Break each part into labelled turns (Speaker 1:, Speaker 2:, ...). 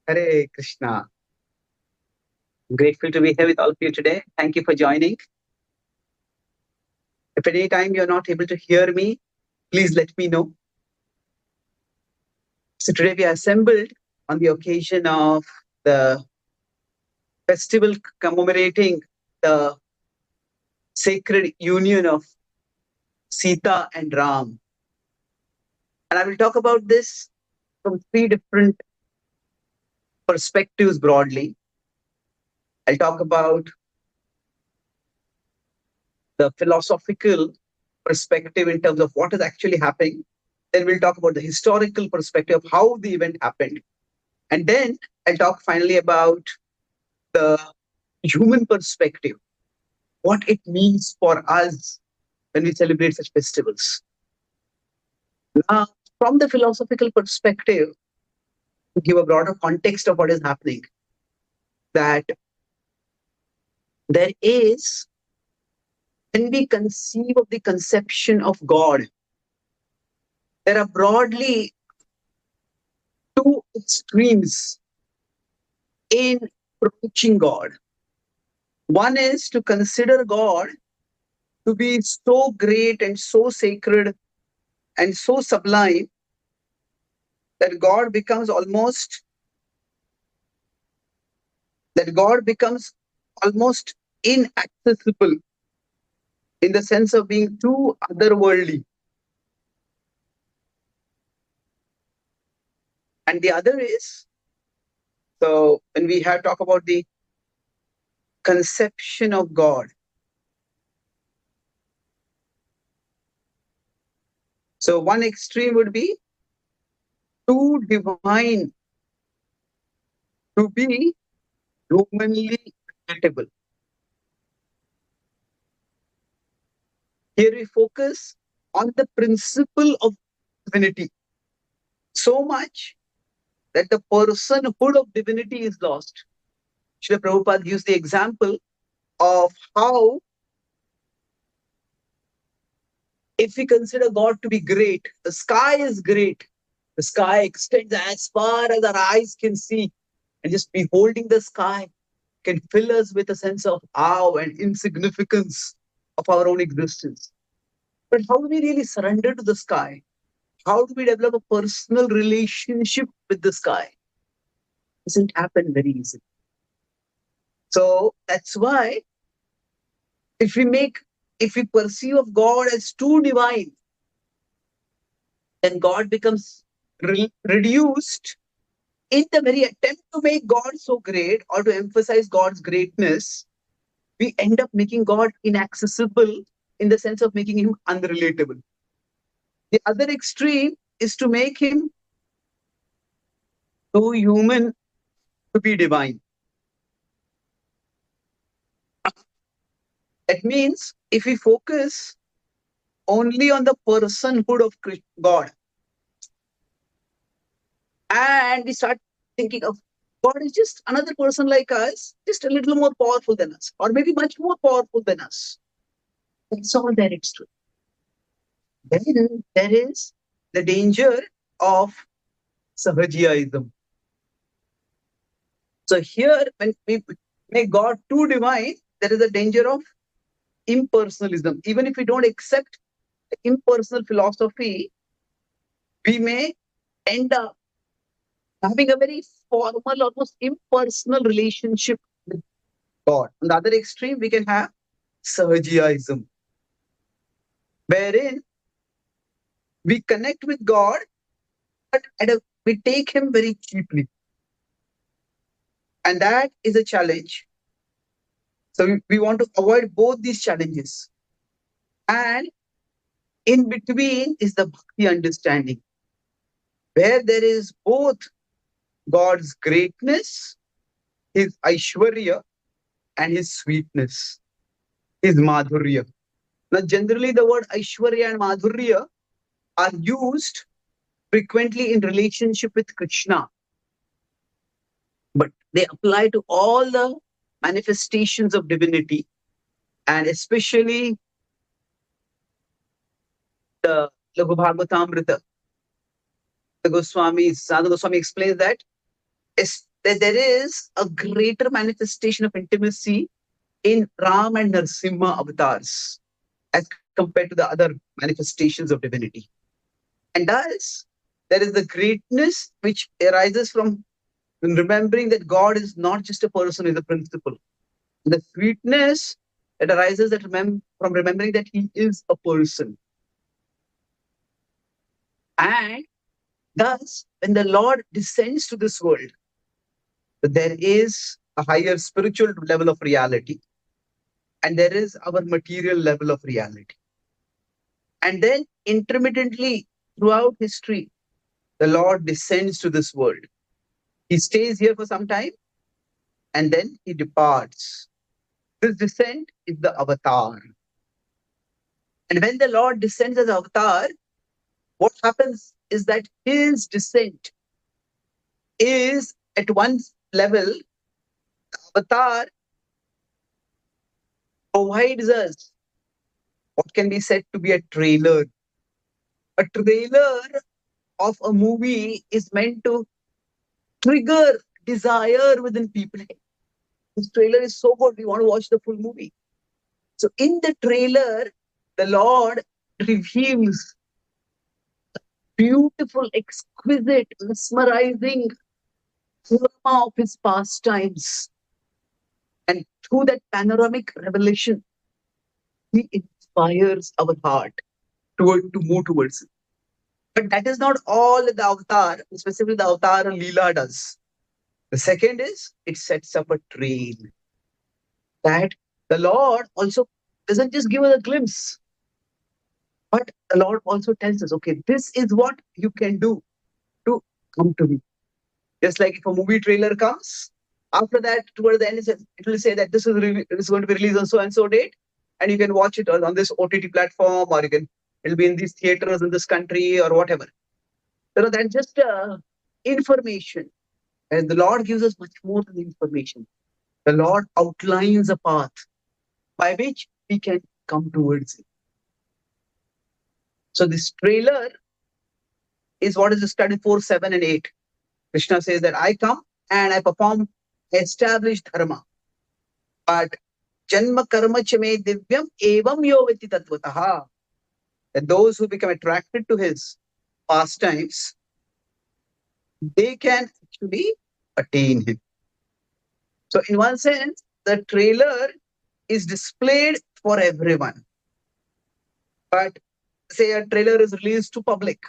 Speaker 1: Hare Krishna. Grateful to be here with all of you today. Thank you for joining. If at any time you're not able to hear me, please let me know. So today we are assembled on the occasion of the festival commemorating the sacred union of Sita and Ram. And I will talk about this from three different perspectives broadly. I'll talk about the philosophical perspective in terms of what is actually happening. Then we'll talk about the historical perspective of how the event happened. And then I'll talk finally about the human perspective, what it means for us when we celebrate such festivals. Now, from the philosophical perspective, to give a broader context of what is happening, that there is, when we conceive of the conception of God, there are broadly two extremes in approaching God. One is to consider God to be so great and so sacred and so sublime that God becomes almost inaccessible in the sense of being too otherworldly. And the other is, so when we have talk about the conception of God, so one extreme would be too divine to be humanly relatable. Here we focus on the principle of divinity so much that the personhood of divinity is lost. Srila Prabhupada gives the example of how, if we consider God to be great, the sky is great. The sky extends as far as our eyes can see, and just beholding the sky can fill us with a sense of awe and insignificance of our own existence. But how do we really surrender to the sky? How do we develop a personal relationship with the sky? It doesn't happen very easily. So that's why if we perceive of God as too divine, then God becomes reduced in the very attempt to make God so great or to emphasize God's greatness. We end up making God inaccessible in the sense of making him unrelatable. The other extreme is to make him too human to be divine. That means if we focus only on the personhood of God and we start thinking of God is just another person like us, just a little more powerful than us, or maybe much more powerful than us, that's all there is to it. Then there is the danger of Sahajiyaism. So here, when we make God too divine, there is a danger of impersonalism. Even if we don't accept the impersonal philosophy, we may end up having a very formal, almost impersonal relationship with God. On the other extreme, we can have Sahajiyaism, wherein we connect with God, but we take him very cheaply. And that is a challenge. So we want to avoid both these challenges. And in between is the bhakti understanding, where there is both God's greatness, his Aishwarya, and his sweetness, his Madhurya. Now, generally, the word Aishwarya and Madhurya are used frequently in relationship with Krishna, but they apply to all the manifestations of divinity, and especially the Laghu Bhagavatamrita. The Goswami, Sadhu Goswami explains that that there is a greater manifestation of intimacy in Ram and Narasimha avatars as compared to the other manifestations of divinity. And thus, there is the greatness which arises from remembering that God is not just a person, is a principle. The sweetness that arises from remembering that He is a person. And thus, when the Lord descends to this world, there is a higher spiritual level of reality, and there is our material level of reality. And then, intermittently, throughout history, the Lord descends to this world. He stays here for some time, and then He departs. This descent is the avatar. And when the Lord descends as avatar, what happens is that His descent is at one level, avatar provides us what can be said to be a trailer. A trailer of a movie is meant to trigger desire within people. This trailer is so good, we want to watch the full movie. So in the trailer, the Lord reveals beautiful, exquisite, mesmerizing drama of His pastimes. And through that panoramic revelation, He inspires our heart to move towards it. But that is not all the avatar, specifically the avatar and Leela does. The second is it sets up a trail that the Lord also doesn't just give us a glimpse, but the Lord also tells us, okay, this is what you can do to come to me. Just like if a movie trailer comes, after that, toward the end, it will say that this is going to be released on so and so date, and you can watch it on this OTT platform, or it'll be in these theaters in this country or whatever. That's just information. And the Lord gives us much more than information. The Lord outlines a path by which we can come towards it. So this trailer is what is studied 4, 7, and 8. Krishna says that I come and I perform established dharma. But janma karma chame divyam evam yovati tatvataha. That those who become attracted to his pastimes, they can actually attain him. So in one sense, the trailer is displayed for everyone. But say a trailer is released to public.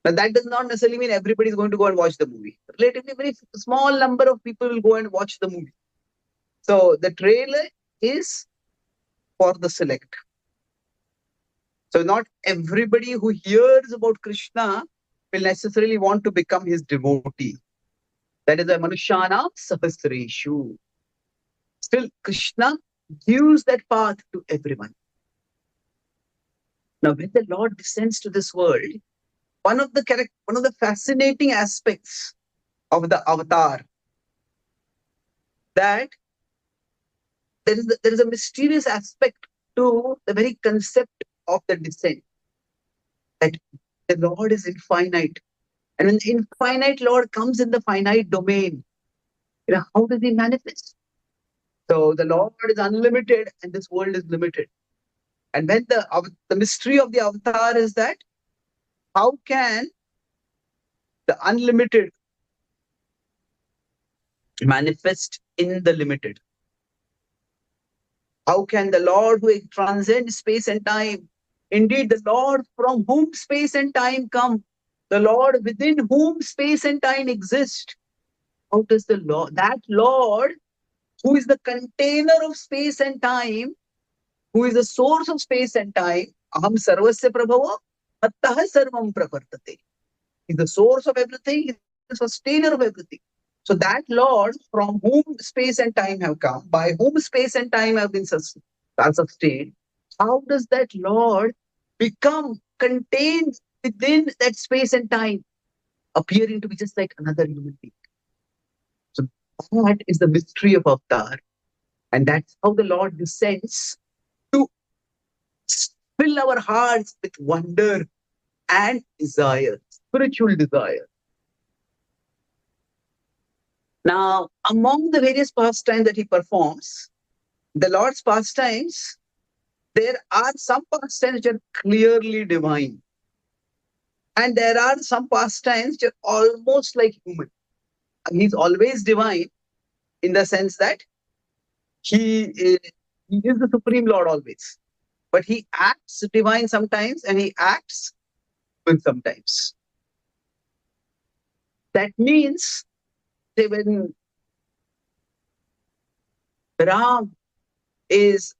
Speaker 1: Now that does not necessarily mean everybody is going to go and watch the movie. Relatively very small number of people will go and watch the movie. So the trailer is for the select. So not everybody who hears about Krishna will necessarily want to become his devotee. That is a Manushana Sahasreshu. Still, Krishna gives that path to everyone. Now, when the Lord descends to this world, one of the fascinating aspects of the avatar, that there is a mysterious aspect to the very concept of the descent. That the Lord is infinite. And when the infinite Lord comes in the finite domain, how does he manifest? So the Lord is unlimited and this world is limited. And when the mystery of the avatar is that, how can the unlimited manifest in the limited? How can the Lord who transcends space and time, indeed the Lord from whom space and time come, the Lord within whom space and time exist, how does that Lord who is the container of space and time, who is the source of space and time, aham sarvasya prabhavo attah sarvam pravartate. He's the source of everything, he's the sustainer of everything. So that Lord from whom space and time have come, by whom space and time have been sustained, how does that Lord become contained within that space and time, appearing to be just like another human being? So that is the mystery of Avatar. And that's how the Lord descends to fill our hearts with wonder and desire, spiritual desire. Now, among the various pastimes that he performs, the Lord's pastimes, there are some pastimes which are clearly divine. And there are some pastimes which are almost like human. He's always divine in the sense that he is the Supreme Lord always. But he acts divine sometimes and he acts human sometimes. That means, say, when Ram is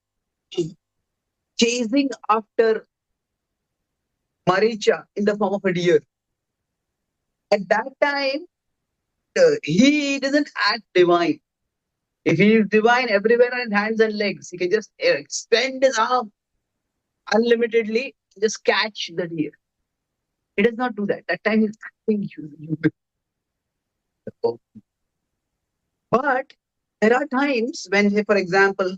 Speaker 1: chasing after Maricha in the form of a deer, at that time, he doesn't act divine. If he is divine everywhere on his hands and legs, he can just extend his arm unlimitedly, just catch the deer. He does not do that. That time he's acting human. But there are times when, say, for example,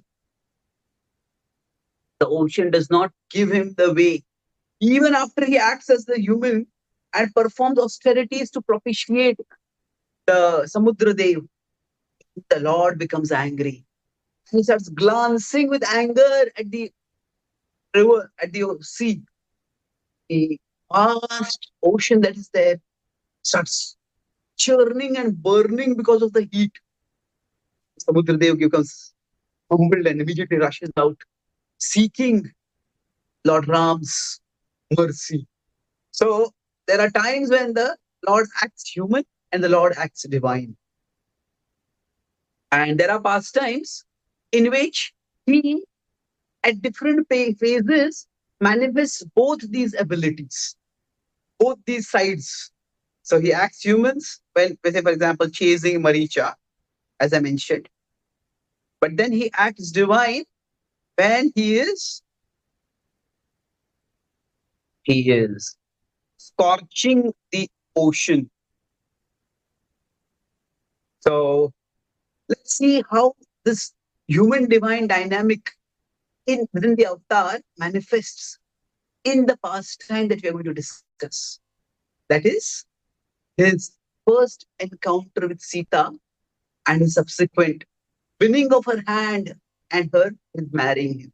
Speaker 1: the ocean does not give him the way. Even after he acts as the human and performs austerities to propitiate the Samudra Dev, the Lord becomes angry. He starts glancing with anger at the river, at the sea. The vast ocean that is there starts churning and burning because of the heat. Samudra Dev becomes humbled and immediately rushes out, seeking Lord Ram's mercy. So there are times when the Lord acts human and the Lord acts divine. And there are pastimes in which he, at different phases, manifests both these abilities, both these sides. So he acts humans when, say, for example, chasing Maricha, as I mentioned. But then he acts divine when he is scorching the ocean. So let's see how this human divine dynamic within the avatar manifests in the pastime that we are going to discuss. That is his first encounter with Sita and his subsequent winning of her hand and her marrying him.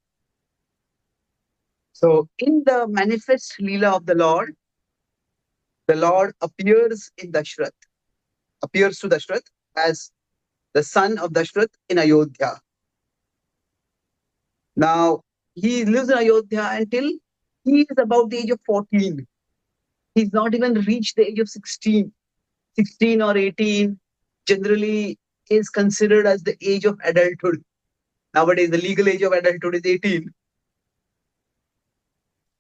Speaker 1: So in the manifest Leela of the Lord appears to Dashrath as the son of Dashrath in Ayodhya. Now, he lives in Ayodhya until he is about the age of 14. He's not even reached the age of 16. 16 or 18 generally is considered as the age of adulthood. Nowadays, the legal age of adulthood is 18.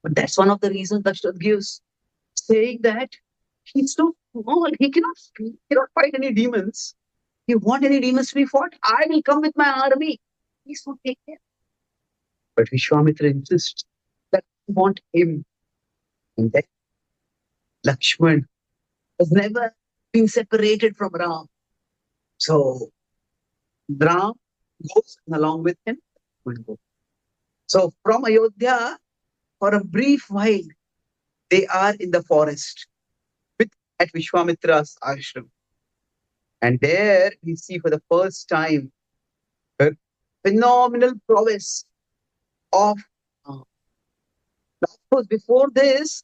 Speaker 1: But that's one of the reasons Dashrath gives, saying that he's so small, he cannot fight any demons. You want any demons to be fought? I will come with my army. Please don't take care. But Vishwamitra insists that we want him. And then Lakshman has never been separated from Ram. So Ram goes along with him. So from Ayodhya, for a brief while, they are in the forest at Vishwamitra's ashram. And there we see for the first time the phenomenal prowess of of course, before this,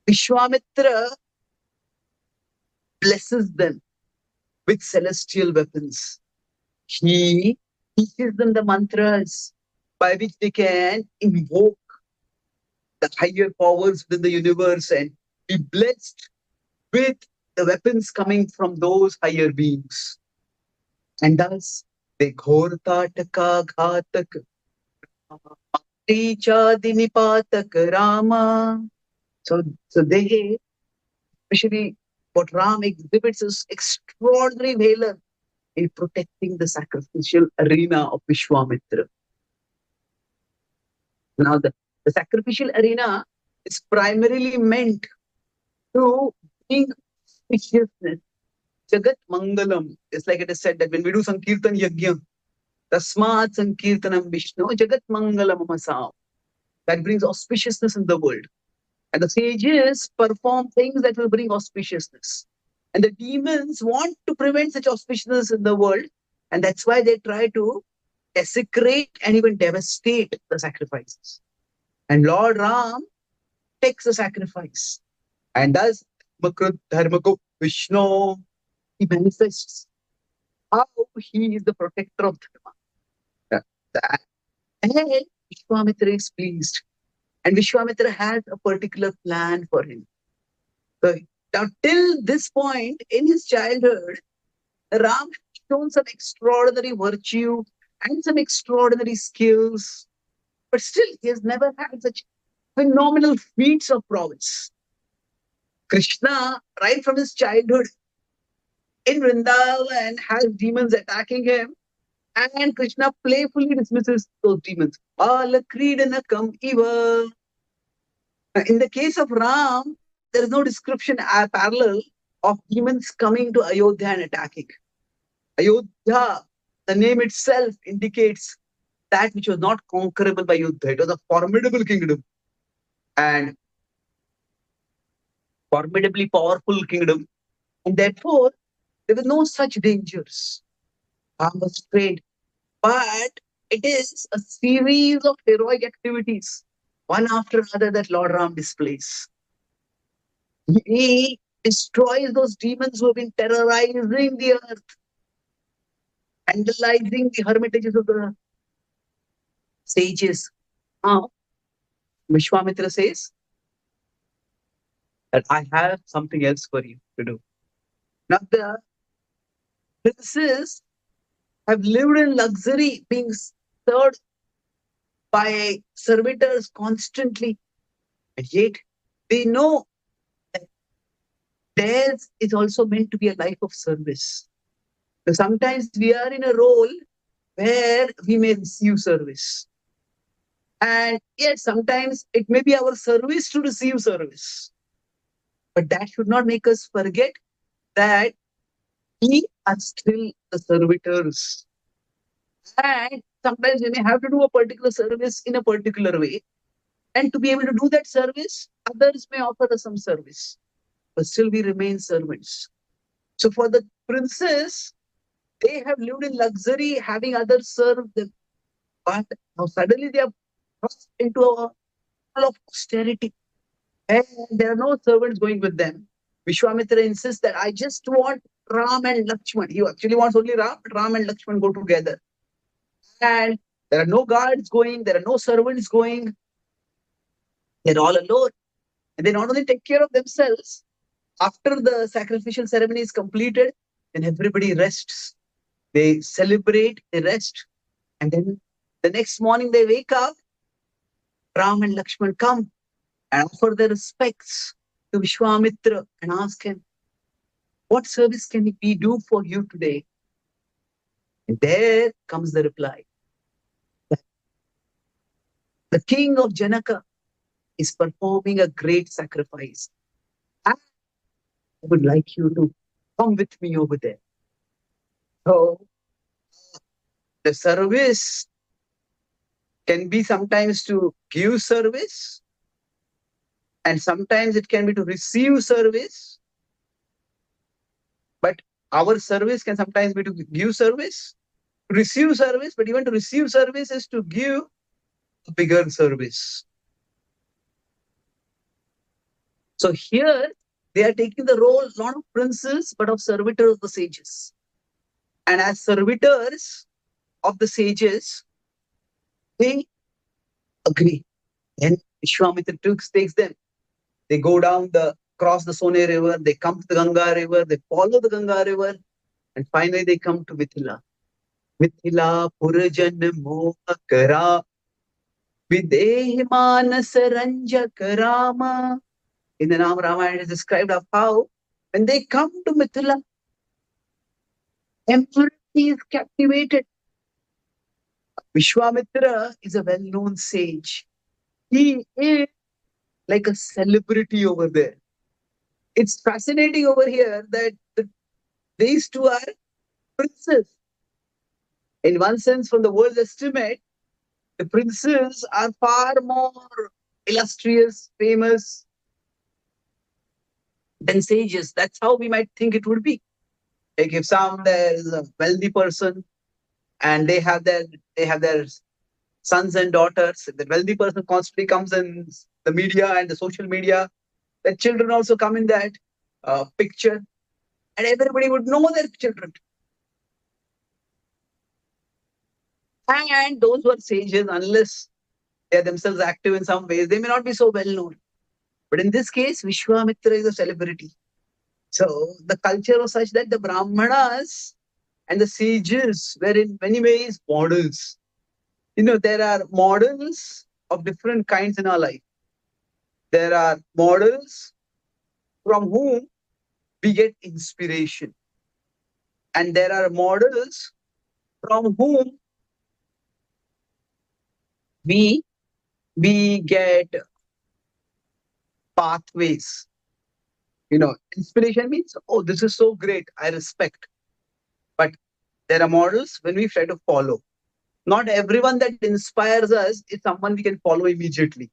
Speaker 1: Vishwamitra blesses them with celestial weapons. He teaches them the mantras by which they can invoke the higher powers within the universe and be blessed with the weapons coming from those higher beings. And thus, they ghortataka ghatak Chadinipatak Rama. So they, especially what Ram exhibits, is extraordinary valor in protecting the sacrificial arena of Vishwamitra. Now, the sacrificial arena is primarily meant to bring auspiciousness. Jagat Mangalam. It's like it is said that when we do Sankirtan Yajna, Tasmat Sankirtanam Vishnu, Jagat Mangalam Masam. That brings auspiciousness in the world. And the sages perform things that will bring auspiciousness. And the demons want to prevent such auspiciousness in the world. And that's why they try to desecrate and even devastate the sacrifices. And Lord Ram takes the sacrifice. And thus, Dharmako Vishnu, he manifests how he is the protector of Dharma. And Vishwamitra is pleased. And Vishwamitra has a particular plan for him. So, now, till this point in his childhood, Ram has shown some extraordinary virtue and some extraordinary skills, but still he has never had such phenomenal feats of prowess. Krishna, right from his childhood in Vrindavan, has demons attacking him, and Krishna playfully dismisses those demons. Balakridanakam iva. In the case of Ram, there is no description parallel of demons coming to Ayodhya and attacking. Ayodhya, the name itself indicates that which was not conquerable by Yuddha. It was a formidable kingdom and formidably powerful kingdom. And therefore, there were no such dangers. Ram was trained. But it is a series of heroic activities, one after another, that Lord Ram displays. He destroys those demons who have been terrorizing the earth, vandalizing the hermitages of the sages. Now, Vishwamitra says that I have something else for you to do. Now, the princes have lived in luxury, being served by servitors constantly. And yet, they know that theirs is also meant to be a life of service. So sometimes we are in a role where we may receive service. And yes, sometimes it may be our service to receive service. But that should not make us forget that we are still the servitors. And sometimes we may have to do a particular service in a particular way. And to be able to do that service, others may offer us some service. But still we remain servants. So for the princes, they have lived in luxury, having others serve them. But now suddenly they are thrust into a world of austerity. And there are no servants going with them. Vishwamitra insists that I just want Ram and Lakshman. He actually wants only Ram, but Ram and Lakshman go together. And there are no guards going, there are no servants going. They're all alone. And they not only take care of themselves, after the sacrificial ceremony is completed, then everybody rests. They celebrate, they rest. And then the next morning they wake up, Ram and Lakshman come and offer their respects to Vishwamitra and ask him, what service can we do for you today? And there comes the reply. The king of Janaka is performing a great sacrifice. I would like you to come with me over there. So the service can be sometimes to give service, and sometimes it can be to receive service. But our service can sometimes be to give service, to receive service, but even to receive service is to give a bigger service. So here they are taking the role not of princes, but of servitors of the sages. And as servitors of the sages, they agree. Then Vishwamitra takes them. They go down cross the Sone river, they come to the Ganga river, they follow the Ganga river, and finally they come to Mithila. Mithila Purajan Mohakara Videhi Manasa Ranjaka Rama. In the Rama Ramayana, it is described of how when they come to Mithila, everybody is captivated. Vishwamitra is a well-known sage. He is like a celebrity over there. It's fascinating over here that these two are princes. In one sense, from the world's estimate, the princes are far more illustrious, famous then sages. That's how we might think it would be. Like if there's a wealthy person and they have their sons and daughters. The wealthy person constantly comes in the media and the social media. The children also come in that picture, and everybody would know their children. And those who are sages, unless they are themselves active in some ways, they may not be so well known. But in this case, Vishwamitra is a celebrity. So the culture was such that the Brahmanas and the sages were in many ways models. There are models of different kinds in our life. There are models from whom we get inspiration. And there are models from whom we get pathways. Inspiration means, oh, this is so great, I respect. But there are models when we try to follow. Not everyone that inspires us is someone we can follow immediately.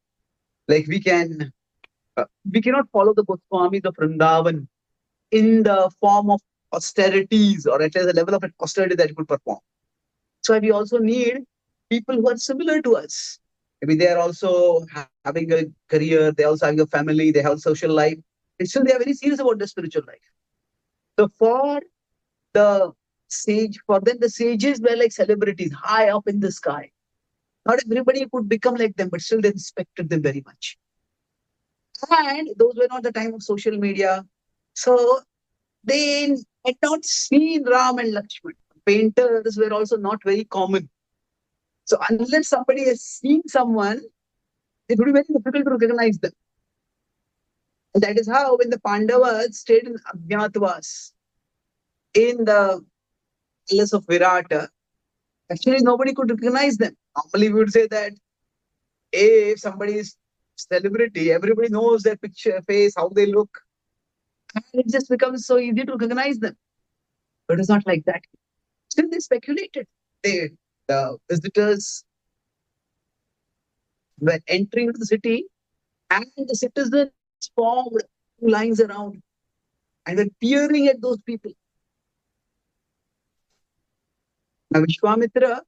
Speaker 1: Like we cannot follow the Goswamis of Vrindavan in the form of austerities, or at least the level of austerity that he could perform. So we also need people who are similar to us. Maybe they are also having a career, they also having a family, they have a social life. And still they are very serious about their spiritual life. So for them, the sages were like celebrities high up in the sky. Not everybody could become like them, but still they respected them very much. And those were not the time of social media. So they had not seen Ram and Lakshman. Painters were also not very common. So unless somebody has seen someone, it would be very difficult to recognize them. And that is how when the Pandavas stayed in Ajnatavas in the palace of Virata, actually nobody could recognize them. Normally we would say that if somebody is celebrity, everybody knows their picture, face, how they look. And it just becomes so easy to recognize them. But it's not like that. Still they speculated. The visitors were entering into the city, and the citizens formed two lines around and were peering at those people. Now Vishwamitra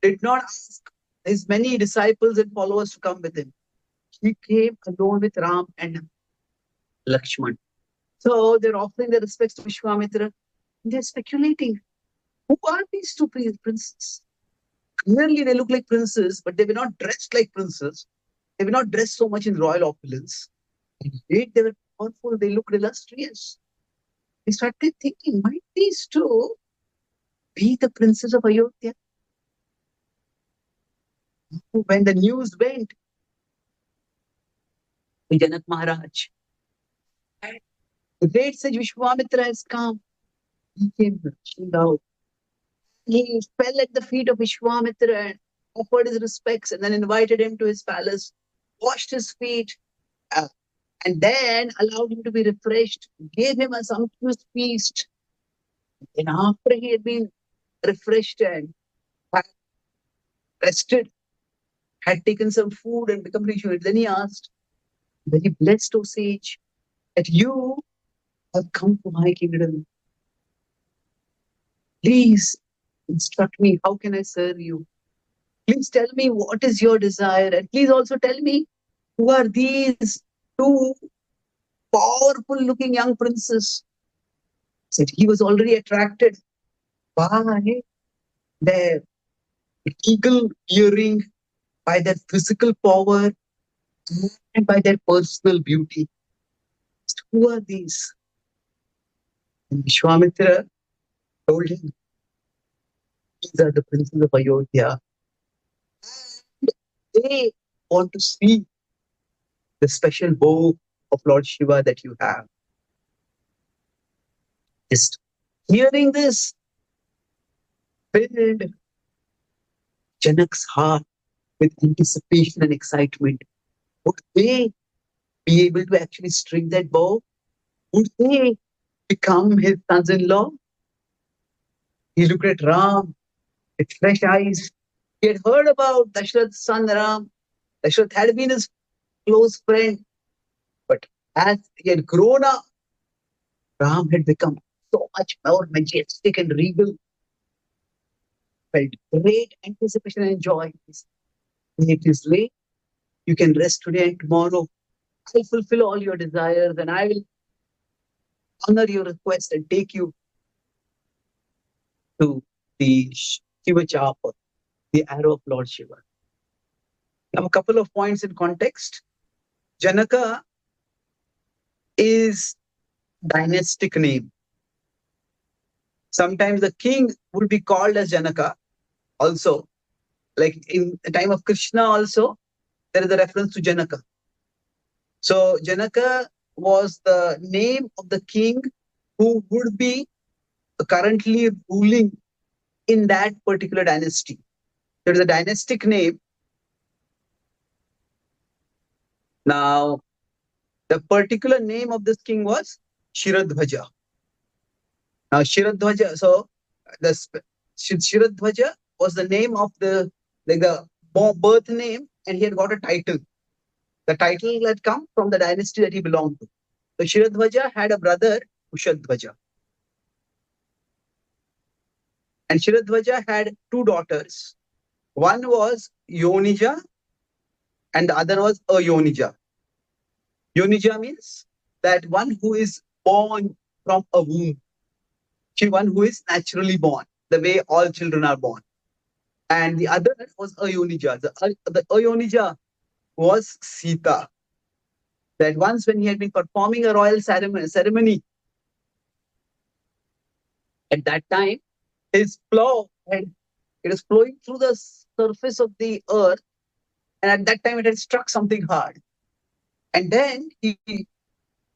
Speaker 1: did not ask his many disciples and followers to come with him. He came alone with Ram and Lakshman. So they're offering their respects to Vishwamitra. They're speculating. Who are these two princes? Clearly they look like princes, but they were not dressed like princes. They were not dressed so much in royal opulence. Yet they were powerful, they looked illustrious. They started thinking, might these two be the princes of Ayodhya? When the news went to Janak Maharaj, the great sage Vishwamitra has come. He came rushing out. He fell at the feet of Vishwamitra and offered his respects, and then invited him to his palace, washed his feet, and then allowed him to be refreshed, gave him a sumptuous feast. And after he had been refreshed and had rested, had taken some food and become rejuvenated, then he asked, very blessed, O sage, that you have come to my kingdom. Please instruct me, how can I serve you? Please tell me what is your desire, and please also tell me who are these two powerful looking young princes. Said he was already attracted by their legal hearing, by their physical power, and by their personal beauty. So who are these? And Vishwamitra told him, these are the princes of Ayodhya. They want to see the special bow of Lord Shiva that you have. Just hearing this filled Janak's heart with anticipation and excitement. Would they be able to actually string that bow? Would they become his sons-in-law? He looked at Ram with fresh eyes. He had heard about Dashrath's son Ram. Dashrath had been his close friend. But as he had grown up, Ram had become so much more majestic and regal. Felt great anticipation and joy. It is late. You can rest today and tomorrow. I'll fulfill all your desires and I will honor your request and take you to the Shiva Chapa, the arrow of Lord Shiva. Now, a couple of points in context. Janaka is dynastic name. Sometimes the king would be called as Janaka also. Like in the time of Krishna also, there is a reference to Janaka. So Janaka was the name of the king who would be currently ruling in that particular dynasty. There is a dynastic name. Now, the particular name of this king was Shiradhwaja. Now, Shiradhwaja, so the Shiradhwaja was the name of the birth name, and he had got a title. The title had come from the dynasty that he belonged to. So Shiradhwaja had a brother, Kushadhwaja. And Shiradhwaja had two daughters. One was Yonija and the other was Ayonija. Yonija means that one who is born from a womb. One who is naturally born, the way all children are born. And the other was Ayonija. The Ayonija was Sita. That once when he had been performing a royal ceremony, at that time, his plow it was flowing through the surface of the earth, and at that time it had struck something hard. And then he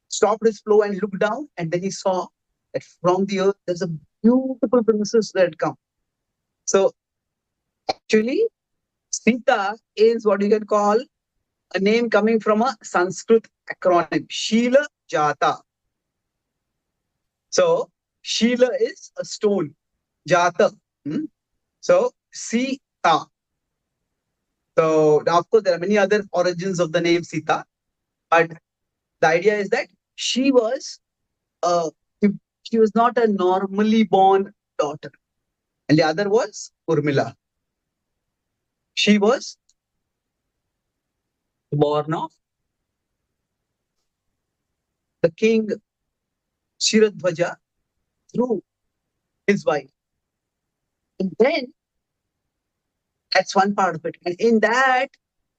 Speaker 1: stopped his flow and looked down, and then he saw that from the earth there's a beautiful princess that had come. So actually, Sita is what you can call a name coming from a Sanskrit acronym, Sheela Jata. So Sheela is a stone, Jata. So Sita. So now, of course, there are many other origins of the name Sita, but the idea is that she was not a normally born daughter, and the other was Urmila. She was born of the king Shiradhwaja through his wife. And then that's one part of it. And in that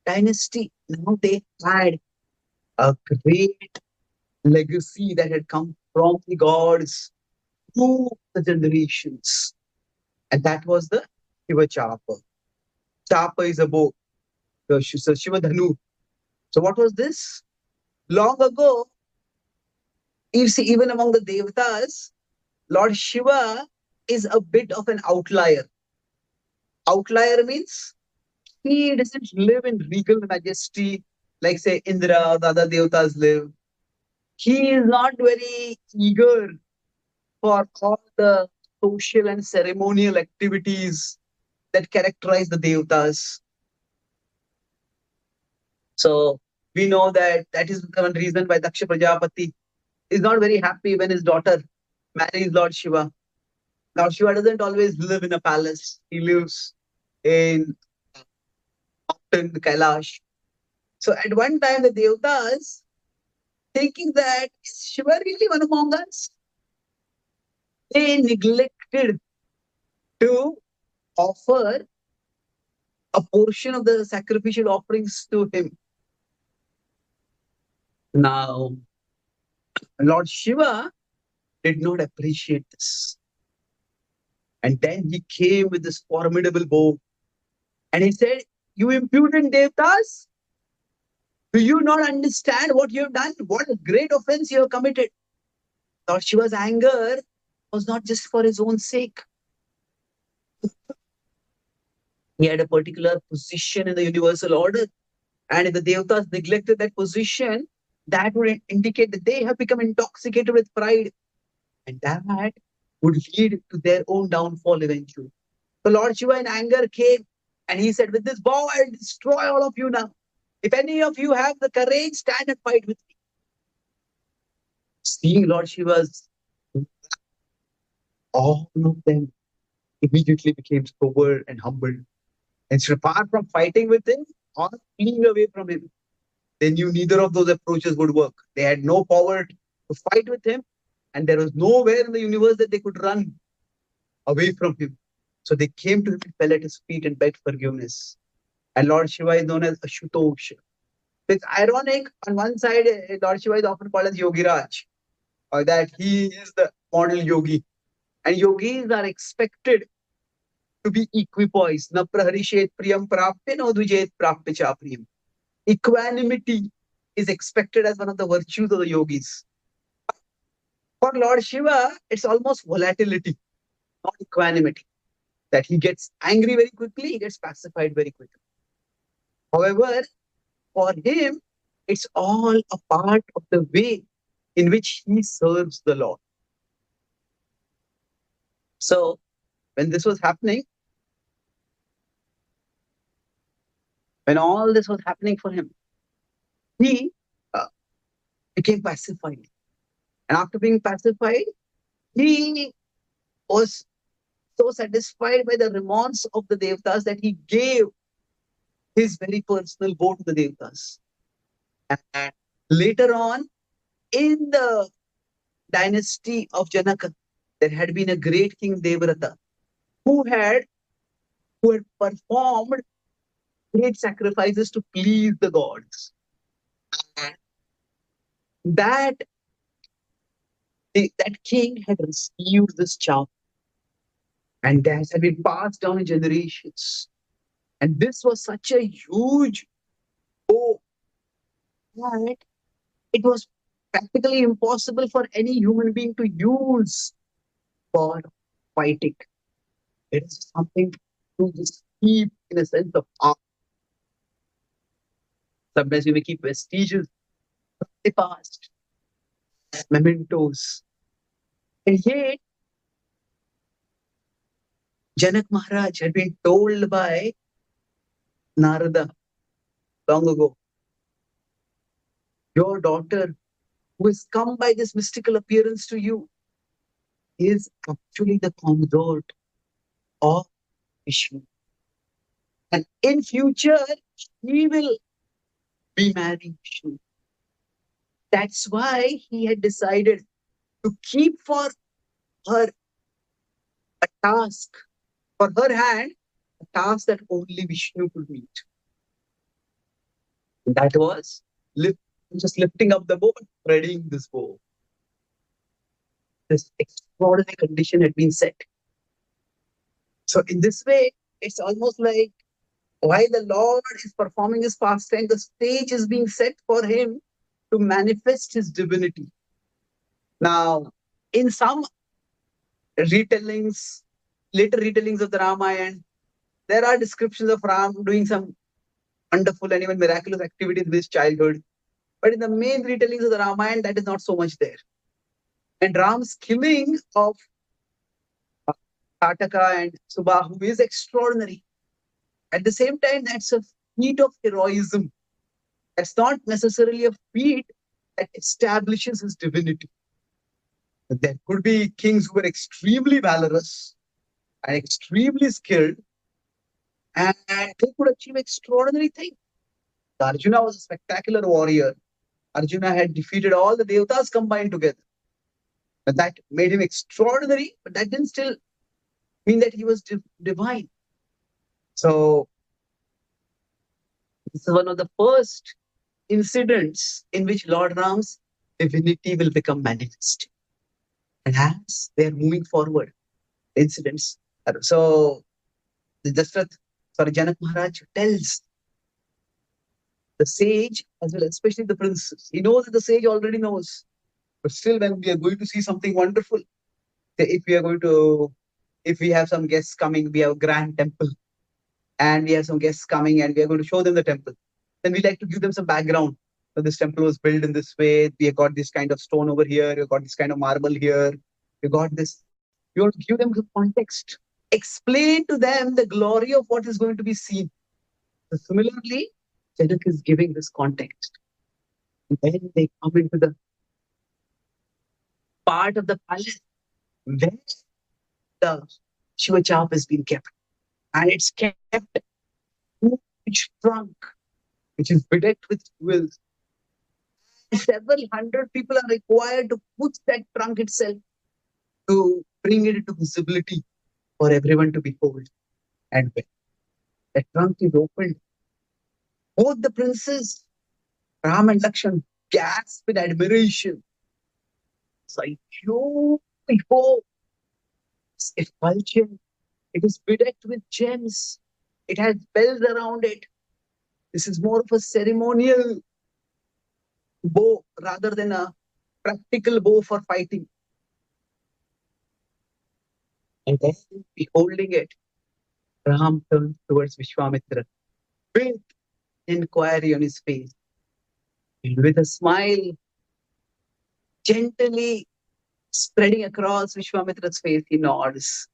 Speaker 1: dynasty, now they had a great legacy that had come from the gods through the generations. And that was the Shiva Chapa. Chapa is a bow. So Shiva Dhanu. So what was this? Long ago, you see, even among the Devatas, Lord Shiva is a bit of an outlier. Outlier means he doesn't live in regal majesty like, say, Indra or the other Devatas live. He is not very eager for all the social and ceremonial activities that characterize the Devatas. So we know that is one reason why Daksha Prajapati is not very happy when his daughter marries Lord Shiva. Lord Shiva doesn't always live in a palace. He lives in mountain, Kailash. So at one time, the Devatas, thinking that is Shiva really one among us, they neglected to offer a portion of the sacrificial offerings to him. Now, Lord Shiva did not appreciate this. And then he came with this formidable bow. And he said, "You impudent Devatas, do you not understand what you have done? What a great offense you have committed." Lord Shiva's anger was not just for his own sake. He had a particular position in the universal order. And if the Devatas neglected that position, that would indicate that they have become intoxicated with pride. And that would lead to their own downfall eventually. So Lord Shiva in anger came and he said, "With this bow, I'll destroy all of you now. If any of you have the courage, stand and fight with me." Seeing Lord Shiva's all of them immediately became sober and humble. And so apart from fighting with him or fleeing away from him, they knew neither of those approaches would work. They had no power to fight with him, and there was nowhere in the universe that they could run away from him. So they came to him and fell at his feet and begged forgiveness. And Lord Shiva is known as Ashutosh. It's ironic. On one side, Lord Shiva is often called as Yogiraj, or that he is the model yogi. And yogis are expected to be equipoised. Na praharishet priyam prapya, no dvijet prapya cha priyam. Equanimity is expected as one of the virtues of the yogis. For Lord Shiva, it's almost volatility, not equanimity. That he gets angry very quickly, he gets pacified very quickly. However, for him, it's all a part of the way in which he serves the Lord. So, when this was happening, when all this was happening for him, he became pacified. And after being pacified, he was so satisfied by the remorse of the Devtas that he gave his very personal bow to the Devtas. And later on, in the dynasty of Janaka, there had been a great king Devrata who had performed great sacrifices to please the gods. That that king had received this charm, and that had been passed down in generations. And this was such a huge bow that it was practically impossible for any human being to use for fighting. It is something to just keep in a sense of awe. Sometimes we may keep vestiges of the past, mementos. And yet, Janak Maharaj had been told by Narada long ago, your daughter, who has come by this mystical appearance to you, is actually the consort of Vishnu. And in future, he will be marrying Vishnu. That's why he had decided to keep for her a task, for her hand, a task that only Vishnu could meet. That was just lifting up the bow and threading this bow. This extraordinary condition had been set. So in this way, it's almost like while the Lord is performing his pastime, the stage is being set for him to manifest his divinity. Now, in some retellings, later retellings of the Ramayana, there are descriptions of Ram doing some wonderful and even miraculous activities in his childhood. But in the main retellings of the Ramayana, that is not so much there. And Ram's killing of Tataka and Subahu is extraordinary. At the same time, that's a feat of heroism. That's not necessarily a feat that establishes his divinity. There could be kings who were extremely valorous and extremely skilled, and they could achieve extraordinary things. Arjuna was a spectacular warrior. Arjuna had defeated all the Devatas combined together. And that made him extraordinary, but that didn't still mean that he was divine. So, this is one of the first incidents in which Lord Ram's divinity will become manifest. And as they're moving forward, incidents. So, Janak Maharaj tells the sage, as well, especially the princess. He knows that the sage already knows. But still, when we are going to see something wonderful, if we have some guests coming, we have a grand temple, and we have some guests coming, and we are going to show them the temple. Then we like to give them some background. So this temple was built in this way. We have got this kind of stone over here. We got this kind of marble here. We got this. You want to give them the context. Explain to them the glory of what is going to be seen. So similarly, Janak is giving this context. And then they come into the part of the palace where the Shiva chap has been kept. And it's kept in a huge trunk, which is bedecked with jewels. Several hundred people are required to push that trunk itself to bring it into visibility for everyone to behold. And when the trunk is opened, both the princes, Ram and Lakshman, gasp in admiration. It's like, huge bow, it's effulgent, it is bedecked with gems, it has bells around it. This is more of a ceremonial bow rather than a practical bow for fighting. And then, beholding it, Ram turned towards Vishwamitra with inquiry on his face. And with a smile gently spreading across Vishwamitra's face, he nods.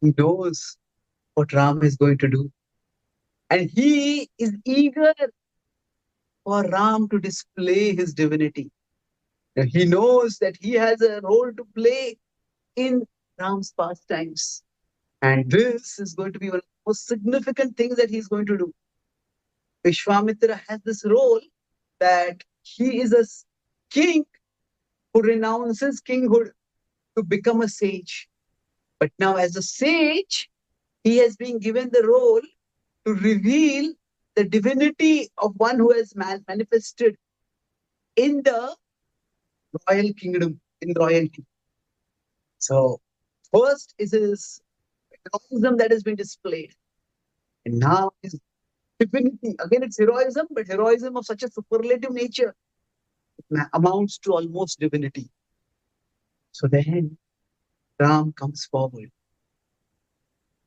Speaker 1: He knows what Ram is going to do. And he is eager for Ram to display his divinity. Now, he knows that he has a role to play in Ram's pastimes. And this is going to be one of the most significant things that he's going to do. Vishwamitra has this role that he is a king who renounces kinghood to become a sage. But now, as a sage, he has been given the role to reveal the divinity of one who has manifested in the royal kingdom, in royalty. So, first is his heroism that has been displayed. And now his divinity. Again, it's heroism, but heroism of such a superlative nature. It amounts to almost divinity. So then Ram comes forward.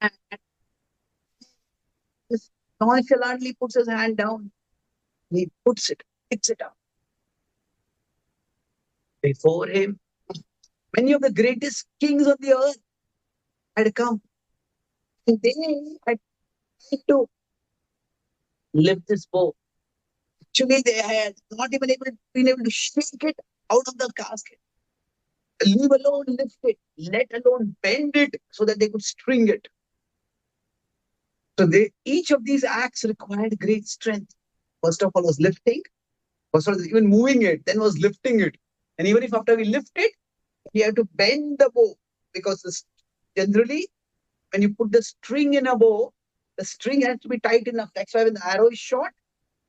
Speaker 1: And just nonchalantly puts his hand down. He picks it up. Before him, many of the greatest kings on the earth had come. And they had tried to lift this bow. Actually, they had not even been able to shake it out of the casket. Leave alone lift it, let alone bend it so that they could string it. So each of these acts required great strength. First of all was lifting, first of all even moving it, then was lifting it. And even if after we lift it, we have to bend the bow, because generally when you put the string in a bow, the string has to be tight enough. That's why when the arrow is shot,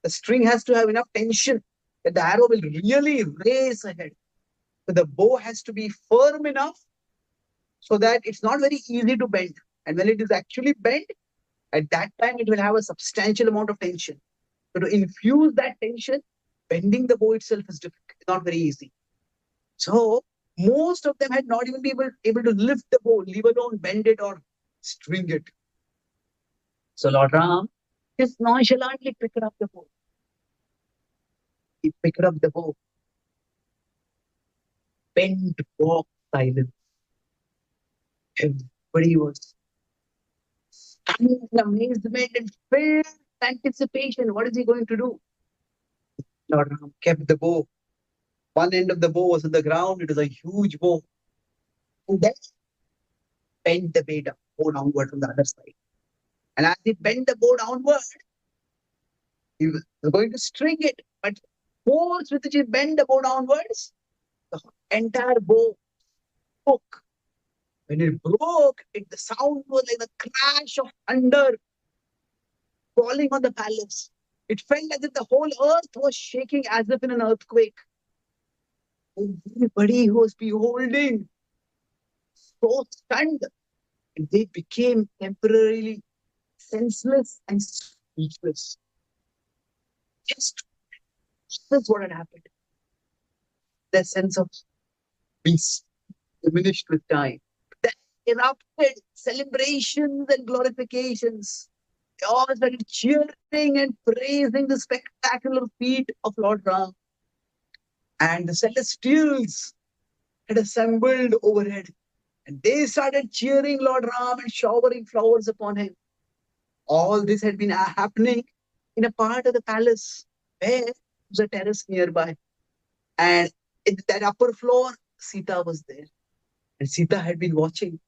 Speaker 1: the string has to have enough tension that the arrow will really race ahead. So the bow has to be firm enough so that it's not very easy to bend. And when it is actually bent, at that time it will have a substantial amount of tension. So to infuse that tension, bending the bow itself is not very easy. So most of them had not even been able to lift the bow, leave alone bend it or string it. So Lord Ram just nonchalantly picked up the bow. He picked up the bow. Bent, walk, silence. Everybody was stunning in amazement and filled with anticipation. What is he going to do? Lord Ram kept the bow. One end of the bow was on the ground. It was a huge bow. And then bent the bow downward from the other side. And as he bent the bow downward, he was going to string it. But force with which he bent the bow downwards, the entire bow broke. When it broke, the sound was like the crash of thunder falling on the palace. It felt as if the whole earth was shaking as if in an earthquake. Everybody who was beholding, so stunned, they became temporarily senseless and speechless. Just this is what had happened. Their sense of peace diminished with time. Then erupted celebrations and glorifications. They all started cheering and praising the spectacular feat of Lord Ram. And the celestials had assembled overhead. And they started cheering Lord Ram and showering flowers upon him. All this had been happening in a part of the palace where there was a terrace nearby. And in that upper floor, Sita was there. And Sita had been watching.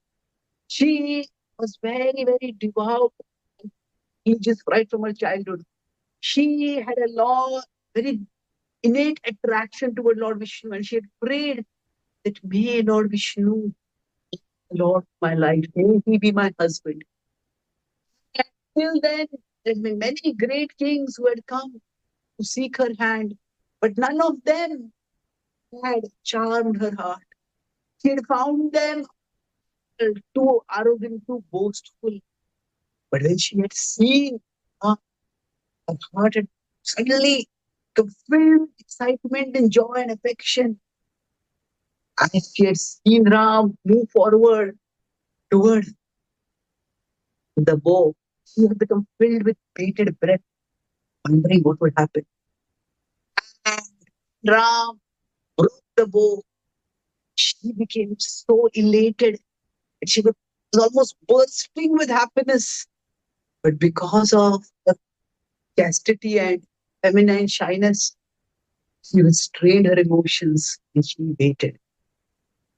Speaker 1: She was very, very devout, religious right from her childhood. She had a very innate attraction toward Lord Vishnu, and she had prayed that may Lord Vishnu, Lord of my life, may he be my husband. And till then, there have been many great kings who had come to seek her hand, but none of them had charmed her heart. She had found them too arrogant, too boastful. But when she had seen her heart had suddenly filled with excitement and joy and affection. As she had seen Ram move forward toward the bow, she had become filled with bated breath, wondering what would happen. And Ram broke the bow. She became so elated that she was almost bursting with happiness. But because of the chastity and feminine shyness, she restrained her emotions and she waited.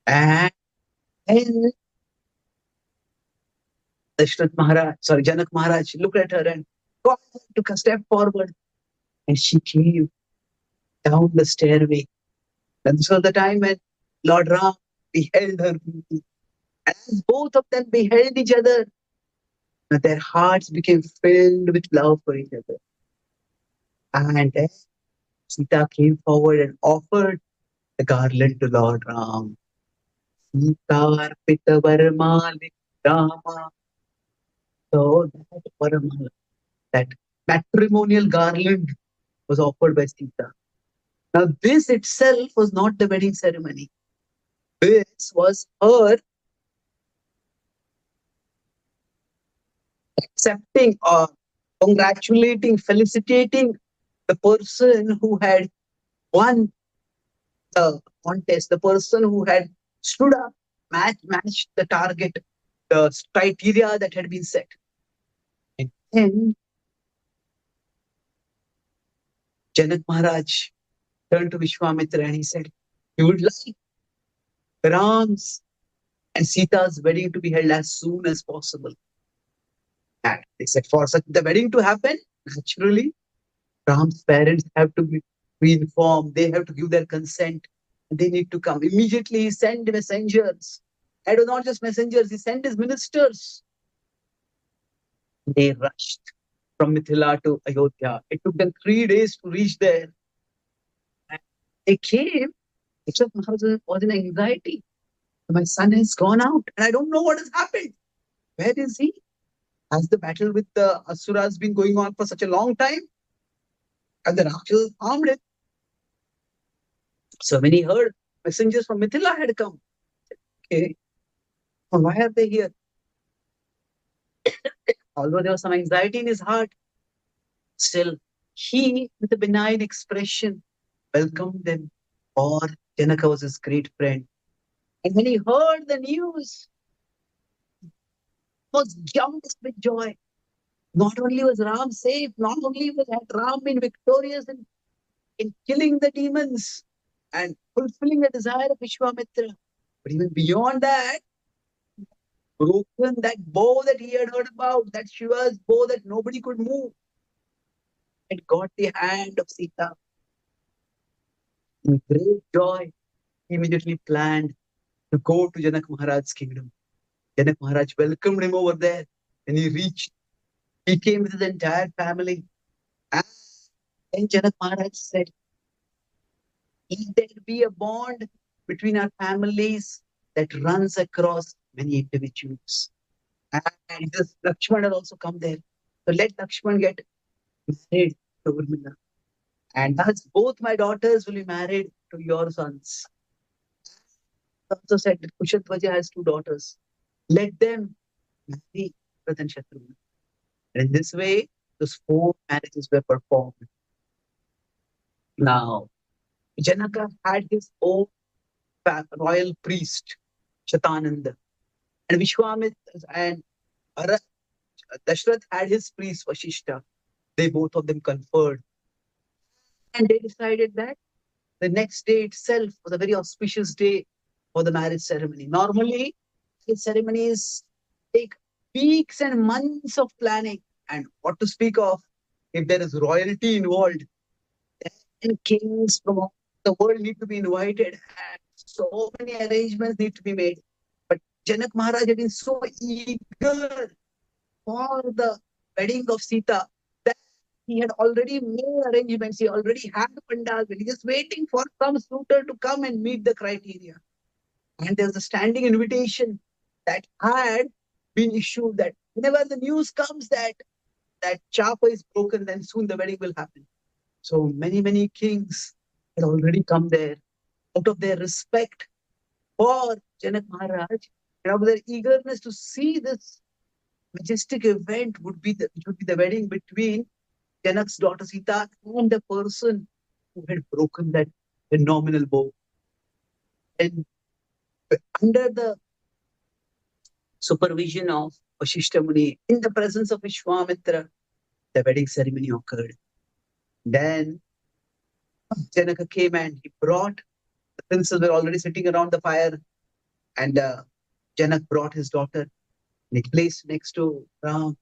Speaker 1: And then Janak Maharaj looked at her and took a step forward and she came down the stairway. And this was the time when Lord Ram beheld her beauty. And as both of them beheld each other, their hearts became filled with love for each other. And then Sita came forward and offered the garland to Lord Ram. Sita Arpita Varmali Rama. So that Varamala, that matrimonial garland was offered by Sita. Now, this itself was not the wedding ceremony. This was her accepting or congratulating, felicitating the person who had won the contest, the person who had stood up, matched the target, the criteria that had been set. And then Janak Maharaj turned to Vishwamitra and he said, he would like Ram's and Sita's wedding to be held as soon as possible. And they said, for such the wedding to happen, naturally, Ram's parents have to be informed. They have to give their consent. They need to come. Immediately, he sent messengers. And not just messengers, he sent his ministers. They rushed from Mithila to Ayodhya. It took them 3 days to reach there. And they came. Dakshath Maharaj was in anxiety. My son has gone out and I don't know what has happened. Where is he? Has the battle with the Asuras been going on for such a long time? And the Rakshasas harmed him. So when he heard messengers from Mithila had come, okay, well, why are they here? Although there was some anxiety in his heart, still he, with a benign expression, welcomed them. Or Janaka was his great friend. And when he heard the news, he was jumped with joy. Not only was Ram safe, not only had Ram been victorious in killing the demons and fulfilling the desire of Vishwamitra, but even beyond that, broken that bow that he had heard about, that Shiva's bow that nobody could move, and got the hand of Sita. In great joy, he immediately planned to go to Janak Maharaj's kingdom. Janak Maharaj welcomed him over there, and he reached. He came with his entire family. And Janak Maharaj said, let there be a bond between our families that runs across many individuals. And this Lakshman has also come there. So let Lakshman get married to Urmila. And thus both my daughters will be married to your sons. He also said that Kushatvaja has 2 daughters. Let them marry Bharat and Shatrugna. And in this way, those 4 marriages were performed. Now, Janaka had his own royal priest, Shatananda. And Vishwamitra and Dashrath had his priest, Vashishta. They both of them conferred. And they decided that the next day itself was a very auspicious day for the marriage ceremony. Normally, marriage ceremonies take weeks and months of planning. And what to speak of if there is royalty involved, then kings from all the world need to be invited, and so many arrangements need to be made. But Janak Maharaj had been so eager for the wedding of Sita that he had already made arrangements. He already had the pandal. He was just waiting for some suitor to come and meet the criteria. And there was a standing invitation that had been issued that whenever the news comes that chapa is broken, then soon the wedding will happen. So many kings had already come there out of their respect for Janak Maharaj and out of their eagerness to see this majestic event which would be the wedding between Janak's daughter Sita and the person who had broken that phenomenal bow. And under the supervision of Vashishta Muni, in the presence of Vishwamitra, the wedding ceremony occurred. Then Janaka came and he brought, the princes were already sitting around the fire, and Janak brought his daughter and he placed next to Ram.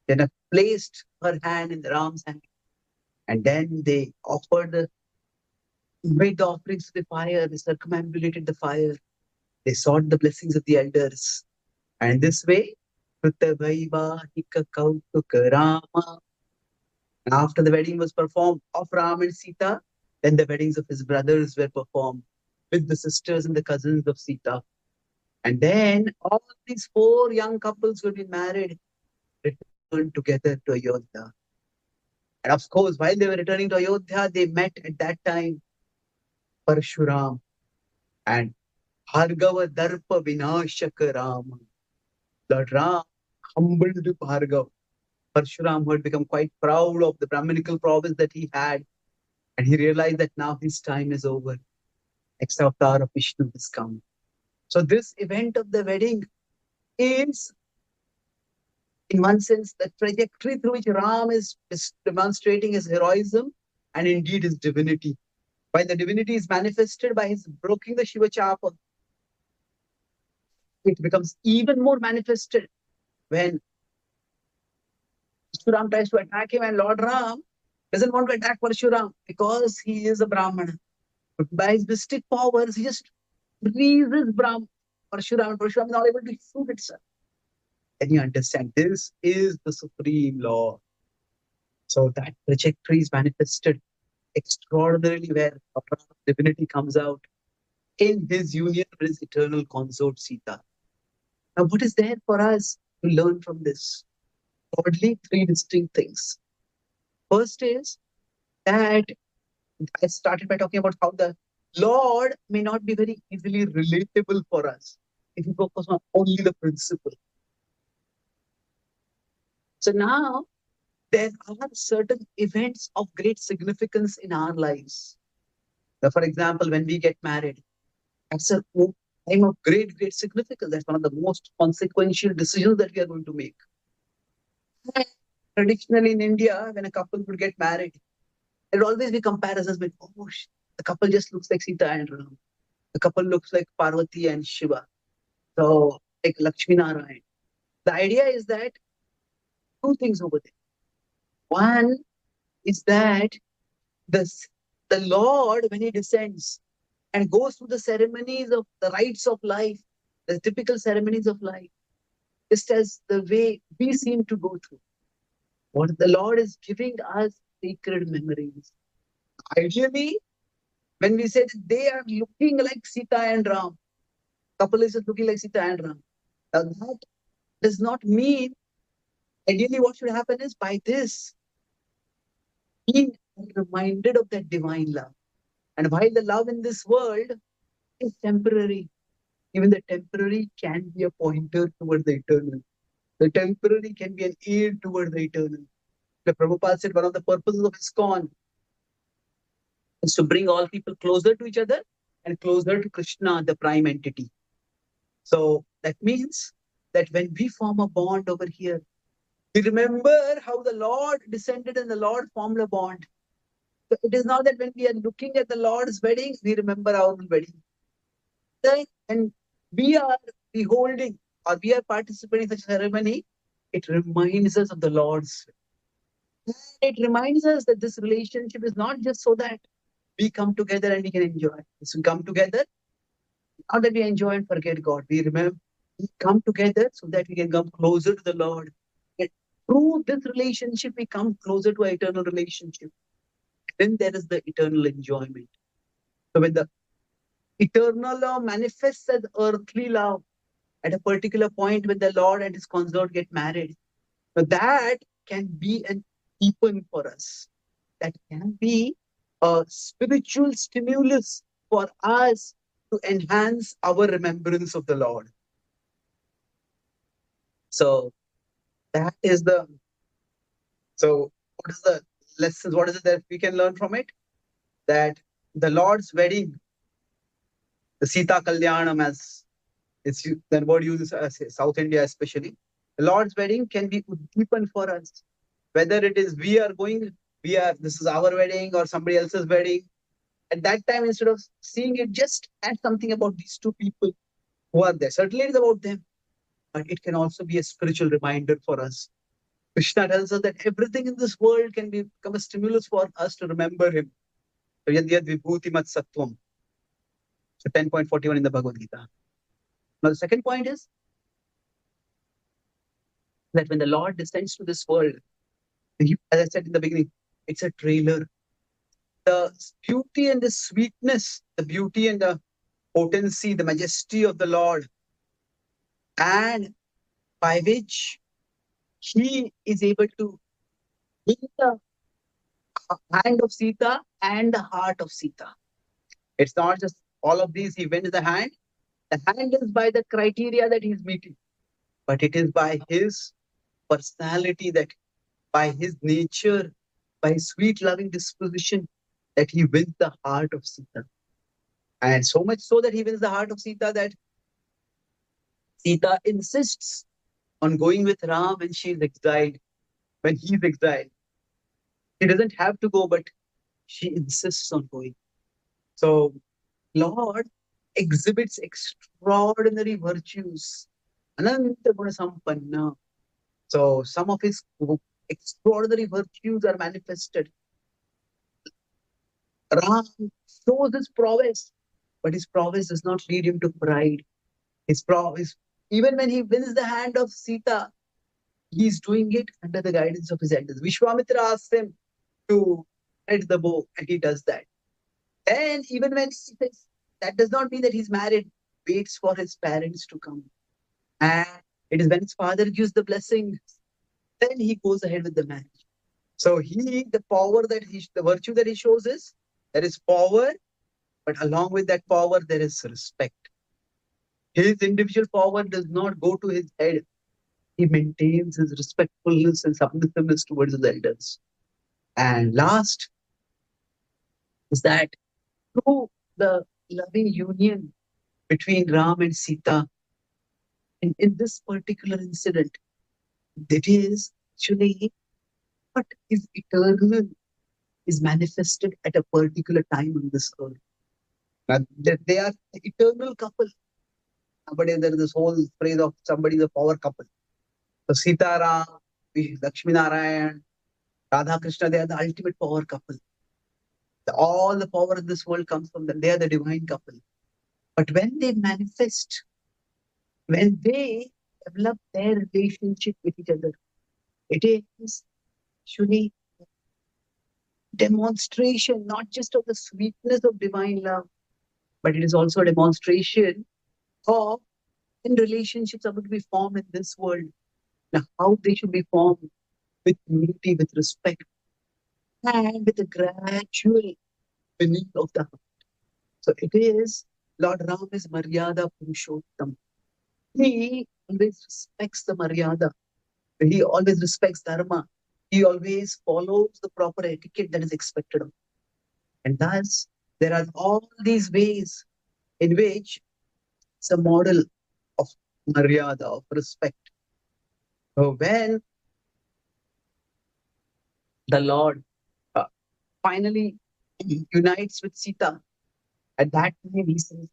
Speaker 1: Janak placed her hand in Ram's hand, and then they made the offerings to the fire, they circumambulated the fire, they sought the blessings of the elders. And this way, Krutavaivahika Kautuka Rama. After the wedding was performed of Ram and Sita, then the weddings of his brothers were performed with the sisters and the cousins of Sita. And then all these 4 young couples who had been married returned together to Ayodhya. And of course, while they were returning to Ayodhya, they met at that time Parshuram and Bhargava Darpa Vinashaka Rama. Lord Ram humbled Bhargava. Parshuram had become quite proud of the Brahminical province that he had, and he realized that now his time is over. Next avatar of Vishnu has come. So this event of the wedding is, in one sense, the trajectory through which Ram is demonstrating his heroism and indeed his divinity. While the divinity is manifested by his breaking the Shiva Chapa, it becomes even more manifested when Parshuram tries to attack him, and Lord Ram doesn't want to attack Parshuram because he is a Brahmana. But by his mystic powers, he just freezes Parshuram, and Parshuram is not able to shoot itself. Can you understand? This is the supreme law. So that trajectory is manifested extraordinarily where divinity comes out in his union with his eternal consort Sita. Now, what is there for us to learn from this? Broadly, 3 distinct things. First is that I started by talking about how the Lord may not be very easily relatable for us if we focus on only the principle. So now there are certain events of great significance in our lives. Now, for example, when we get married, that's a time of great significance. That's one of the most consequential decisions that we are going to make. Traditionally in India, when a couple would get married, there would always be comparisons with, oh, the couple just looks like Sita and Ram. The couple looks like Parvati and Shiva. So, like Lakshmi Narayan. The idea is that 2 things over there. One is that the Lord, when he descends and goes through the ceremonies of the rites of life, the typical ceremonies of life, just as the way we seem to go through. What the Lord is giving us sacred memories. Ideally, when we say that they are looking like Sita and Ram, couple is just looking like Sita and Ram. Now that does not mean, ideally what should happen is by this, being reminded of that divine love. And while the love in this world is temporary, even the temporary can be a pointer toward the eternal. The temporary can be an aid toward the eternal. The Prabhupada said one of the purposes of ISKCON is to bring all people closer to each other and closer to Krishna, the prime entity. So that means that when we form a bond over here, we remember how the Lord descended and the Lord formed a bond. So it is not that when we are looking at the Lord's wedding, we remember our own wedding. And we are beholding or we are participating in such a ceremony, it reminds us of the Lord's. It reminds us that this relationship is not just so that we come together and we can enjoy. It's we come together, not that we enjoy and forget God. We remember, we come together so that we can come closer to the Lord. And through this relationship, we come closer to an eternal relationship. Then there is the eternal enjoyment. So when the eternal love manifests as earthly love at a particular point when the Lord and his consort get married, so that can be an weapon for us. That can be a spiritual stimulus for us to enhance our remembrance of the Lord. So that is the so what is the lessons? What is it that we can learn from it? That the Lord's wedding, the Sita Kalyanam, as it's the word used as South India especially, the Lord's wedding can be Uddipan for us. Whether it is this is our wedding or somebody else's wedding. At that time, instead of seeing it just as something about these two people who are there, certainly it is about them, but it can also be a spiritual reminder for us. Krishna tells us that everything in this world can become a stimulus for us to remember him. So, yad yad vibhuti mat sattvam. So 10.41 in the Bhagavad Gita. Now, the second point is that when the Lord descends to this world, as I said in the beginning, it's a trailer. The beauty and the sweetness, the beauty and the potency, the majesty of the Lord, and by which he is able to win the hand of Sita and the heart of Sita. It's not just all of these, he wins the hand. The hand is by the criteria that he's meeting, but it is by his personality, that by his nature, by his sweet loving disposition, that he wins the heart of Sita. And so much so that he wins the heart of Sita that Sita insists on going with Ram when she is exiled, when he is exiled. She doesn't have to go, but she insists on going. So Lord exhibits extraordinary virtues. Ananta Guna Sampanna. So some of his extraordinary virtues are manifested. Ram shows his prowess, but his prowess does not lead him to pride. His prowess, even when he wins the hand of Sita, he's doing it under the guidance of his elders. Vishwamitra asks him to head the bow, and he does that. And even when that does not mean that he's married, waits for his parents to come. And it is when his father gives the blessing, then he goes ahead with the marriage. So the virtue that he shows is, there is power, but along with that power, there is respect. His individual power does not go to his head. He maintains his respectfulness and submissiveness towards his elders. And last is that through the loving union between Ram and Sita, in this particular incident, that is actually what is eternal is manifested at a particular time on this earth. Now, they are the eternal couple. But there is this whole phrase of somebody is a power couple. So Sita Ram, Lakshmi Narayan, Radha Krishna, they are the ultimate power couple. All the power in this world comes from them. They are the divine couple. But when they manifest, when they develop their relationship with each other, it is actually demonstration not just of the sweetness of divine love, but it is also a demonstration of when relationships are going to be formed in this world. Now, how they should be formed with unity, with respect, and with a gradual winning of the heart. So it is Lord Ram is Maryada Purushottam. He always respects the Maryada. He always respects Dharma. He always follows the proper etiquette that is expected of him. And thus, there are all these ways in which it's a model of Maryada, of respect. So when the Lord finally unites with Sita, at that time he says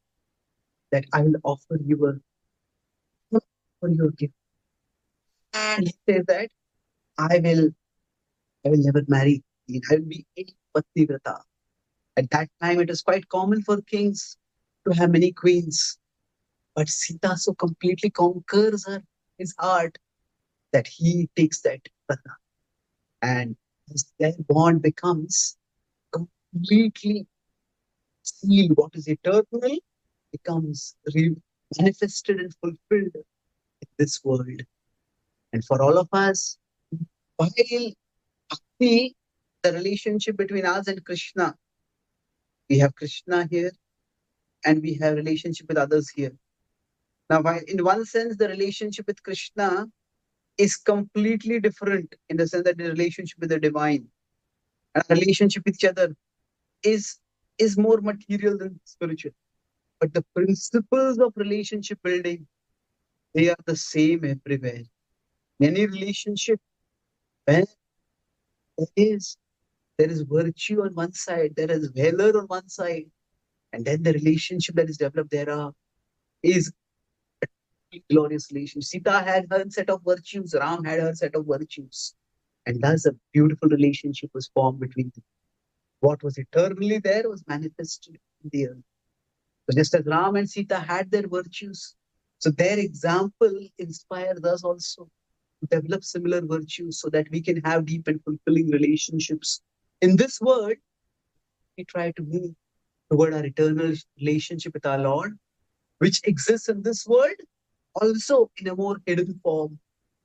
Speaker 1: that I will offer you for your gift. And he says that I will never marry. I will be a Pativrata. At that time, it was quite common for kings to have many queens. But Sita so completely conquers his heart that he takes that Prata. And as their bond becomes completely sealed, what is eternal becomes manifested and fulfilled in this world. And for all of us, while Bhakti, the relationship between us and Krishna, we have Krishna here and we have relationship with others here. Now, while in one sense, the relationship with Krishna is completely different in the sense that the relationship with the divine and relationship with each other is more material than spiritual. But the principles of relationship building, they are the same everywhere. In any relationship, where there is virtue on one side, there is valor on one side, and then the relationship that is developed there is a glorious relationship. Sita had her set of virtues, Ram had her set of virtues, and thus a beautiful relationship was formed between them. What was eternally there was manifested in the earth. So just as Ram and Sita had their virtues, so their example inspires us also to develop similar virtues so that we can have deep and fulfilling relationships. In this world, we try to move toward our eternal relationship with our Lord, which exists in this world, also in a more hidden form,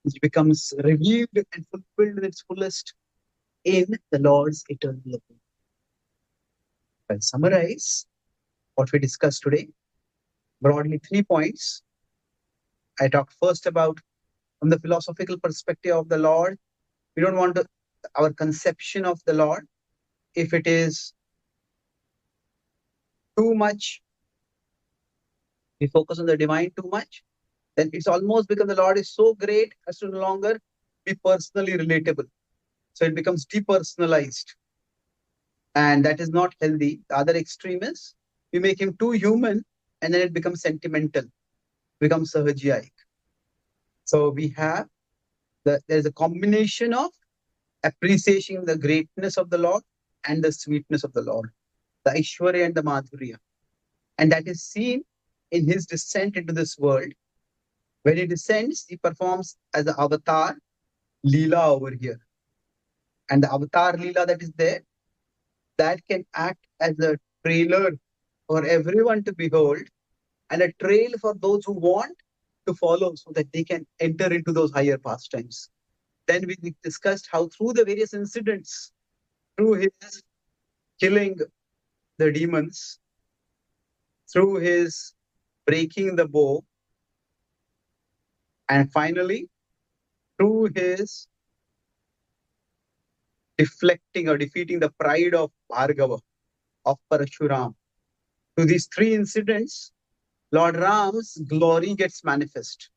Speaker 1: which becomes revealed and fulfilled in its fullest in the Lord's eternal abode. I'll summarize what we discussed today. Broadly, 3 points. I talked first about from the philosophical perspective of the Lord. We don't want our conception of the Lord, if it is too much, we focus on the divine too much, then it's almost because the Lord is so great as to no longer be personally relatable. So it becomes depersonalized. And that is not healthy. The other extreme is we make him too human and then it becomes sentimental, becomes sahajiaik. So we have there's a combination of appreciating the greatness of the Lord and the sweetness of the Lord, the Aishwarya and the Madhurya. And that is seen in his descent into this world. When he descends, he performs as the avatar Leela over here. And the avatar Leela that is there, that can act as a trailer for everyone to behold and a trail for those who want to follow so that they can enter into those higher pastimes. Then we discussed how through the various incidents, through his killing the demons, through his breaking the bow, and finally, through his deflecting or defeating the pride of Bhargava, of Parashuram. Through these 3 incidents, Lord Ram's glory gets manifest.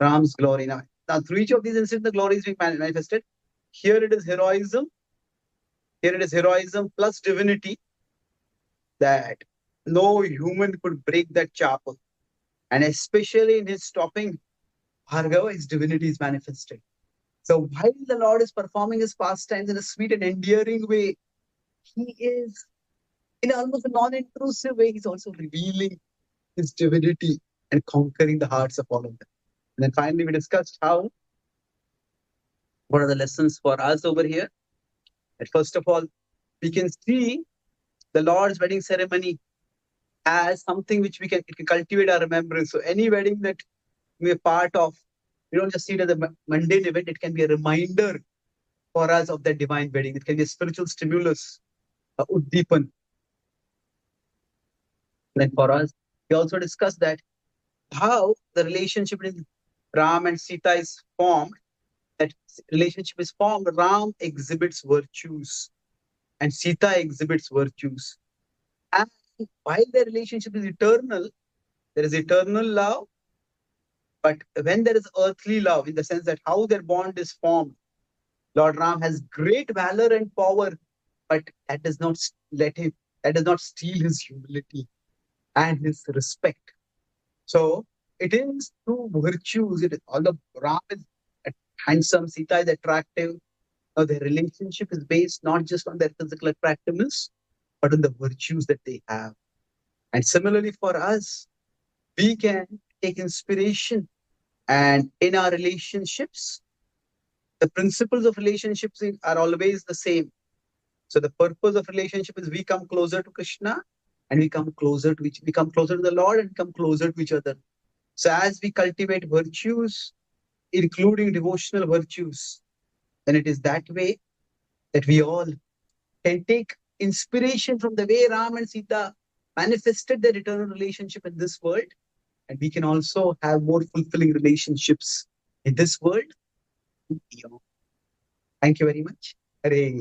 Speaker 1: Ram's glory. Now through each of these incidents, the glory is being manifested. Here it is heroism. Here it is heroism plus divinity, that no human could break that chapel. And especially in his stopping Bhargava, his divinity is manifested. So while the Lord is performing his pastimes in a sweet and endearing way, he is, in almost a non-intrusive way, he's also revealing his divinity and conquering the hearts of all of them. And then finally, we discussed what are the lessons for us over here. And first of all, we can see the Lord's wedding ceremony as something which it can cultivate our remembrance. So any wedding that we're part of, we don't just see it as a mundane event, it can be a reminder for us of that divine wedding. It can be a spiritual stimulus, uddipan. Then for us, we also discussed that how the relationship between Ram and Sita is formed. That relationship is formed. Ram exhibits virtues and Sita exhibits virtues. And while their relationship is eternal, there is eternal love. But when there is earthly love, in the sense that how their bond is formed, Lord Ram has great valor and power, but that does not steal his humility and his respect. So it is through virtues. It is all the Ram is handsome, Sita is attractive. Now their relationship is based not just on their physical attractiveness, but on the virtues that they have. And similarly for us, we can take inspiration, and in our relationships, the principles of relationships are always the same. So the purpose of relationship is we come closer to Krishna, and we come closer to the Lord and come closer to each other. So as we cultivate virtues, including devotional virtues, then it is that way that we all can take inspiration from the way Ram and Sita manifested their eternal relationship in this world, and we can also have more fulfilling relationships in this world. Thank you very much. Hare